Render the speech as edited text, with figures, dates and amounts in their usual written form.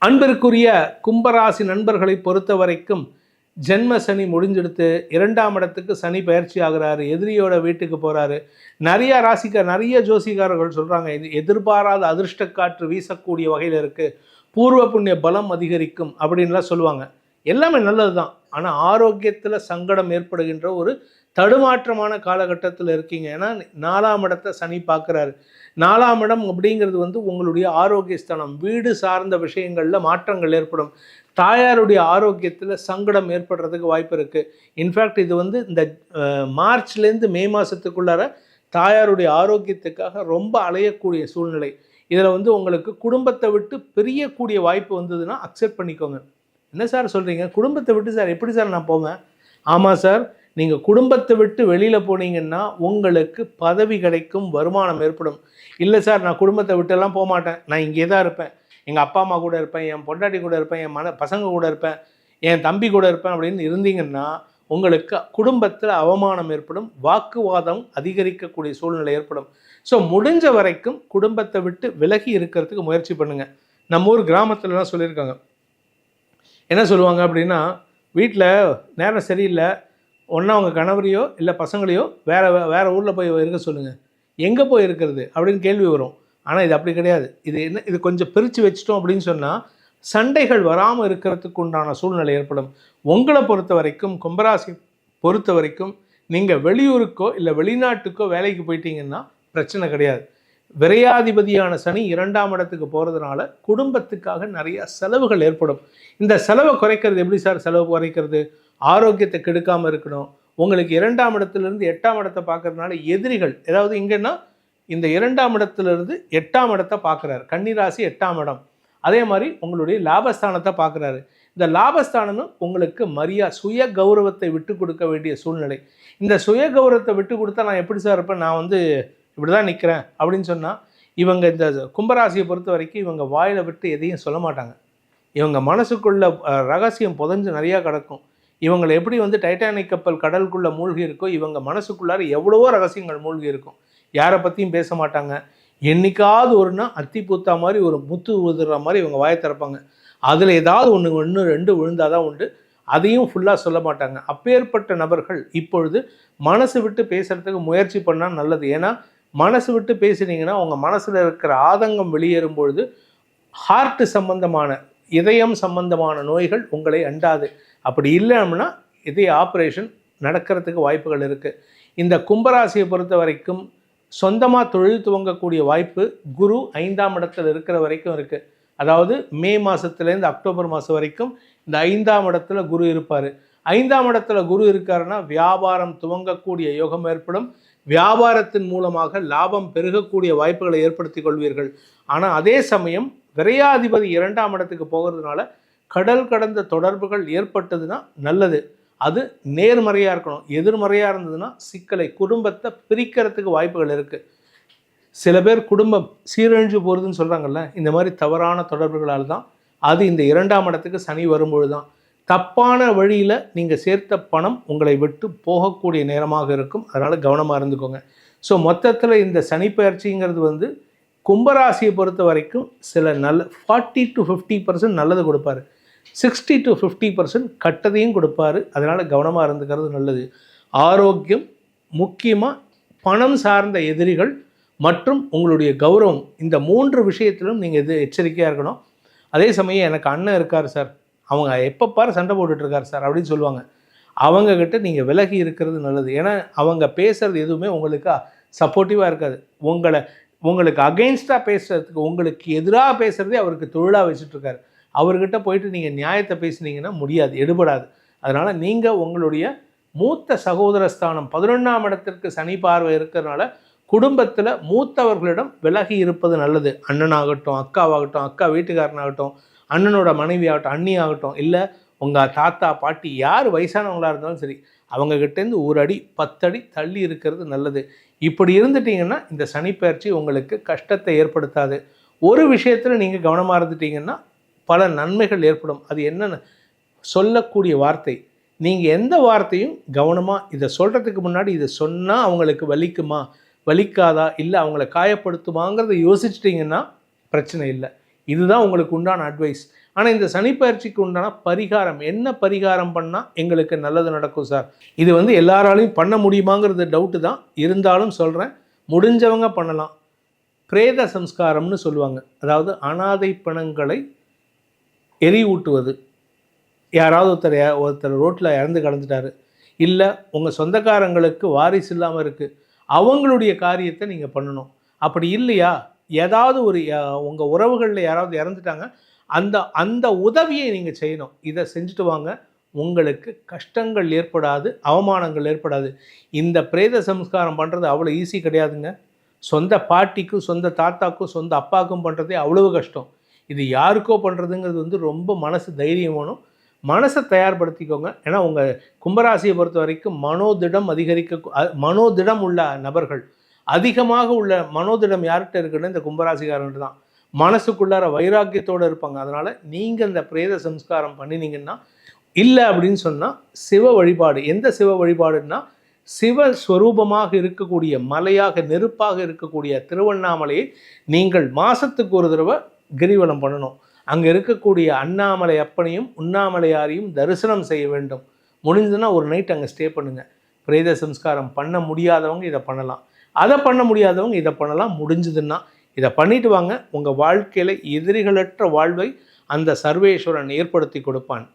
அன்பிற்குரிய கும்பராசி நண்பர்களை பொறுத்த வரைக்கும் ஜென்ம சனி முடிஞ்செடுத்து 2ஆம் இடத்துக்கு சனி பயிற்சி ஆகிறாரு, எதிரியோட வீட்டுக்கு போகிறாரு. நிறைய ஜோசிகாரர்கள் சொல்கிறாங்க இது எதிர்பாராத அதிர்ஷ்ட காற்று வீசக்கூடிய வகையில் இருக்குது, பூர்வ புண்ணிய பலம் அதிகரிக்கும் அப்படின்லாம் சொல்லுவாங்க. எல்லாமே நல்லது தான். ஆனால் ஆரோக்கியத்தில் சங்கடம் ஏற்படுகின்ற ஒரு தடுமாற்றமான காலகட்டத்தில் இருக்கீங்க. ஏன்னா 4ஆம் இடத்தை சனி பார்க்குறாரு. 4ஆம் இடம் அப்படிங்கிறது உங்களுடைய ஆரோக்கிய ஸ்தானம். வீடு சார்ந்த விஷயங்களில் மாற்றங்கள் ஏற்படும். தாயாருடைய ஆரோக்கியத்தில் சங்கடம் ஏற்படுறதுக்கு வாய்ப்பு இருக்குது. இன்ஃபேக்ட் இது இந்த மார்ச்லேருந்து மே மாதத்துக்குள்ளார தாயாருடைய ஆரோக்கியத்துக்காக ரொம்ப அலையக்கூடிய சூழ்நிலை. இதில் உங்களுக்கு குடும்பத்தை விட்டு பிரியக்கூடிய வாய்ப்பு வந்ததுன்னா அக்செப்ட் பண்ணிக்கோங்க. என்ன சார் சொல்கிறீங்க, குடும்பத்தை விட்டு சார் எப்படி சார் நான் போவேன்? ஆமாம் சார், நீங்கள் குடும்பத்தை விட்டு வெளியில் போனீங்கன்னா உங்களுக்கு பதவி கிடைக்கும், வருமானம் ஏற்படும். இல்லை சார் நான் குடும்பத்தை விட்டெல்லாம் போக மாட்டேன், நான் இங்கே தான் இருப்பேன், எங்கள் அப்பா அம்மா கூட இருப்பேன், என் பொண்டாட்டி கூட இருப்பேன், என் பசங்க கூட இருப்பேன், என் தம்பி கூட இருப்பேன் அப்படின்னு இருந்தீங்கன்னா உங்களுக்கு குடும்பத்தில் அவமானம் ஏற்படும், வாக்குவாதம் அதிகரிக்கக்கூடிய சூழ்நிலை ஏற்படும். ஸோ முடிஞ்ச வரைக்கும் குடும்பத்தை விட்டு விலகி இருக்கிறதுக்கு முயற்சி பண்ணுங்கள். நம்ம ஊர் கிராமத்துலலாம் சொல்லியிருக்காங்க, என்ன சொல்லுவாங்க அப்படின்னா, வீட்டில் நேரம் சரியில்லை, ஒன்றா அவங்க கணவரையோ இல்லை பசங்களையோ வேறு ஊரில் போய் இருக்க சொல்லுங்கள். எங்கே போய் இருக்கிறது அப்படின்னு கேள்வி வரும். ஆனால் இது அப்படி கிடையாது. இது கொஞ்சம் பிரித்து வச்சிட்டோம் அப்படின்னு சொன்னால் சண்டைகள் வராமல் இருக்கிறதுக்கு உண்டான சூழ்நிலை ஏற்படும். உங்களை பொறுத்த வரைக்கும், கும்பராசி பொறுத்த வரைக்கும், நீங்கள் வெளியூருக்கோ இல்லை வெளிநாட்டுக்கோ வேலைக்கு போயிட்டீங்கன்னா பிரச்சனை கிடையாது. விரையாதிபதியான சனி 2ஆம் இடத்துக்கு போகிறதுனால குடும்பத்துக்காக நிறைய செலவுகள் ஏற்படும். இந்த செலவை குறைக்கிறது எப்படி சார்? செலவு குறைக்கிறது ஆரோக்கியத்தை கெடுக்காமல் இருக்கணும். உங்களுக்கு 2ஆம் இடத்துலேருந்து 8ஆம் இடத்தை பார்க்கறதுனால எதிரிகள், ஏதாவது இங்கன்னா இந்த 2ஆம் இடத்துலேருந்து 8ஆம் இடத்தை பார்க்குறாரு. கன்னிராசி 8ஆம் இடம். அதே மாதிரி உங்களுடைய லாபஸ்தானத்தை பார்க்குறாரு. இந்த லாபஸ்தானமும் உங்களுக்கு சுய கௌரவத்தை விட்டு கொடுக்க வேண்டிய சூழ்நிலை. இந்த சுய கௌரவத்தை விட்டு கொடுத்தா நான் எப்படி சார் இருப்பேன், நான் இப்படி தான் நிற்கிறேன் அப்படின்னு சொன்னால், இவங்க இந்த கும்பராசியை பொறுத்த வரைக்கும் இவங்க வாயில் விட்டு எதையும் சொல்ல மாட்டாங்க. இவங்க மனசுக்குள்ள ரகசியம் புதஞ்சு நிறையா கிடக்கும். இவங்களை எப்படி டைட்டானிக் கப்பல் கடலுக்குள்ளே மூழ்கி இருக்கோ, இவங்க மனசுக்குள்ளார எவ்வளவோ ரகசியங்கள் மூழ்கி இருக்கும். யாரை பற்றியும் பேச மாட்டாங்க. என்னைக்காவது ஒருனா அத்தி பூத்தா மாதிரி ஒரு முத்து ஊதுற மாதிரி இவங்க வாயை திறப்பாங்க. அதில் ஏதாவது ஒன்று 2 விழுந்தால் தான் உண்டு. அதையும் ஃபுல்லாக சொல்ல மாட்டாங்க. அப்பேற்பட்ட நபர்கள் இப்பொழுது மனசு விட்டு பேசுகிறதுக்கு முயற்சி பண்ணால் நல்லது. ஏன்னா மனசு விட்டு பேசுனீங்கன்னா உங்கள் மனசில் இருக்கிற ஆதங்கம் வெளியேறும் பொழுது ஹார்ட் சம்பந்தமான, இதயம் சம்பந்தமான நோய்கள் உங்களை அண்டாது. அப்படி இல்லைன்னா இதய ஆப்ரேஷன் நடக்கிறதுக்கு வாய்ப்புகள் இருக்குது. இந்த கும்பராசியை பொறுத்த வரைக்கும் சொந்தமாக தொழில் துவங்கக்கூடிய வாய்ப்பு குரு 5ஆம் இடத்தில் இருக்கிற வரைக்கும் இருக்குது. அதாவது மே மாதத்துலேருந்து அக்டோபர் மாதம் வரைக்கும் இந்த 5ஆம் இடத்துல குரு இருப்பார். 5ஆம் இடத்துல குரு இருக்காருன்னா வியாபாரம் துவங்கக்கூடிய யோகம் ஏற்படும். வியாபாரத்தின் மூலமாக லாபம் பெருகக்கூடிய வாய்ப்புகளை ஏற்படுத்தி கொள்வீர்கள். ஆனால் அதே சமயம் விரையாதிபதி 2ஆம் இடத்துக்கு போகிறதுனால கடல் கடந்த தொடர்புகள் ஏற்பட்டதுன்னா நல்லது. அது நேர்மறையாக இருக்கணும். எதிர்மறையாக இருந்ததுன்னா சிக்கலை, குடும்பத்தை பிரிக்கிறதுக்கு வாய்ப்புகள் இருக்குது. சில பேர் குடும்பம் சீரழிஞ்சு போகிறதுன்னு சொல்கிறாங்கல்ல, இந்த மாதிரி தவறான தொடர்புகளால் தான். அது இந்த 2ஆம் இடத்துக்கு சனி வரும்பொழுது தான். தப்பான வழியில் நீங்கள் சேர்த்த பணம் உங்களை விட்டு போகக்கூடிய நேரமாக இருக்கும். அதனால் கவனமாக இருந்துக்கோங்க. ஸோ மொத்தத்தில் இந்த சனி பயிற்சிங்கிறது கும்பராசியை பொறுத்த வரைக்கும் சில 40 to 50% நல்லது கொடுப்பாரு, 60 to 50% கட்டதையும் கொடுப்பாரு. அதனால் கவனமாக இருந்துக்கிறது நல்லது. ஆரோக்கியம் முக்கியமாக, பணம் சார்ந்த எதிரிகள் மற்றும் உங்களுடைய கௌரவம், இந்த 3 விஷயத்திலும் நீங்கள் எச்சரிக்கையாக இருக்கணும். அதே சமயம் எனக்கு அண்ணன் இருக்கார் சார், அவங்க எப்போ பாரு சண்டை போட்டுட்ருக்காரு சார் அப்படின்னு சொல்லுவாங்க. அவங்கக்கிட்ட நீங்கள் விலகி இருக்கிறது நல்லது. ஏன்னா அவங்க பேசுகிறது எதுவுமே உங்களுக்கு சப்போர்ட்டிவாக இருக்காது. உங்களுக்கு அகெயின்ஸ்டாக பேசுகிறதுக்கு, உங்களுக்கு எதிராக பேசுகிறதே அவருக்கு தொழிலாக வச்சுட்ருக்காரு. அவர்கிட்ட போயிட்டு நீங்கள் நியாயத்தை பேசுனீங்கன்னா முடியாது, எடுபடாது. அதனால் நீங்கள் உங்களுடைய மூத்த சகோதர ஸ்தானம் 11ஆம் இடத்திற்கு சனி பார்வை இருக்கிறதுனால குடும்பத்தில் மூத்தவர்களிடம் விலகி இருப்பது நல்லது. அண்ணனாகட்டும், அக்காவாகட்டும், அக்கா வீட்டுக்காரனாகட்டும், அண்ணனோட மனைவி ஆகட்டும், அண்ணி ஆகட்டும், இல்லை உங்கள் தாத்தா பாட்டி யார் வயசானவங்களாக இருந்தாலும் சரி, அவங்கக்கிட்டேருந்து 1 அடி 10 அடி தள்ளி இருக்கிறது நல்லது. இப்படி இருந்துட்டிங்கன்னா இந்த சனிப்பெயர்ச்சி உங்களுக்கு கஷ்டத்தை ஏற்படுத்தாது. ஒரு விஷயத்தில் நீங்கள் கவனமாக இருந்துட்டிங்கன்னா பல நன்மைகள் ஏற்படும். அது என்னென்னு சொல்லக்கூடிய வார்த்தை. நீங்கள் எந்த வார்த்தையும் கவனமாக, இதை சொல்கிறதுக்கு முன்னாடி இதை சொன்னால் அவங்களுக்கு வலிக்குமா, வலிக்காதா, இல்லை அவங்கள காயப்படுத்துமாங்கிறத யோசிச்சிட்டிங்கன்னா பிரச்சனை இல்லை. இதுதான் உங்களுக்கு உண்டான அட்வைஸ். ஆனால் இந்த சனிப்பெயர்ச்சிக்கு உண்டான பரிகாரம் என்ன பரிகாரம் பண்ணால் எங்களுக்கு நல்லது நடக்கும் சார்? இது எல்லாராலையும் பண்ண முடியுமாங்கிறது டவுட்டு தான், இருந்தாலும் சொல்கிறேன், முடிஞ்சவங்க பண்ணலாம். பிரேத சம்ஸ்காரம்னு சொல்லுவாங்க. அதாவது அனாதை பிணங்களை எரியூட்டுவது. யாராவது ஒருத்தர் ரோட்டில் இறந்து கிடந்துட்டாரு, இல்லை உங்கள் சொந்தக்காரங்களுக்கு வாரிசு இல்லாமல் இருக்குது, அவங்களுடைய காரியத்தை நீங்கள் பண்ணணும். அப்படி இல்லையா, ஏதாவது உங்கள் உறவுகளில் யாராவது இறந்துட்டாங்க, அந்த உதவியை நீங்கள் செய்யணும். இதை செஞ்சுட்டு வாங்க, உங்களுக்கு கஷ்டங்கள் ஏற்படாது, அவமானங்கள் ஏற்படாது. இந்த பிரேத சம்ஸ்காரம் பண்ணுறது அவ்வளோ ஈஸி கிடையாதுங்க. சொந்த பாட்டிக்கும் சொந்த தாத்தாக்கும் சொந்த அப்பாவுக்கும் பண்ணுறதே அவ்வளவு கஷ்டம். இது யாருக்கோ பண்ணுறதுங்கிறது ரொம்ப மனசு தைரியம் வேணும். மனசை தயார்படுத்திக்கோங்க. ஏன்னா உங்கள் கும்பராசியை பொறுத்த வரைக்கும் மனோதிடம் உள்ள நபர்கள், அதிகமாக உள்ள மனோதிடம் யார்கிட்ட இருக்குன்னு இந்த கும்பராசிக்காரன் தான். மனசுக்குள்ளார வைராக்கியத்தோடு இருப்பாங்க. அதனால் நீங்கள் இந்த பிரேத சம்ஸ்காரம் பண்ணினீங்கன்னா, இல்லை அப்படின்னு சொன்னால் சிவ வழிபாடு. எந்த சிவ வழிபாடுன்னா, சிவஸ்வரூபமாக இருக்கக்கூடிய மலையாக நெருப்பாக இருக்கக்கூடிய திருவண்ணாமலையை நீங்கள் மாதத்துக்கு ஒரு தடவை கிரிவலம் பண்ணணும். அங்கே இருக்கக்கூடிய அண்ணாமலை அப்பனையும் உண்ணாமலையாரையும் தரிசனம் செய்ய வேண்டும். முடிஞ்சதுன்னா ஒரு நைட் அங்கே ஸ்டே பண்ணுங்கள். பிரேத சம்ஸ்காரம் பண்ண முடியாதவங்க இதை பண்ணலாம், அதை பண்ண முடியாதவங்க இதை பண்ணலாம். முடிஞ்சதுன்னா இதை பண்ணிட்டு வாங்க. உங்கள் வாழ்க்கையில் எதிரிகளற்ற வாழ்வை அந்த சர்வேஸ்வரன் ஏற்படுத்தி கொடுப்பான்.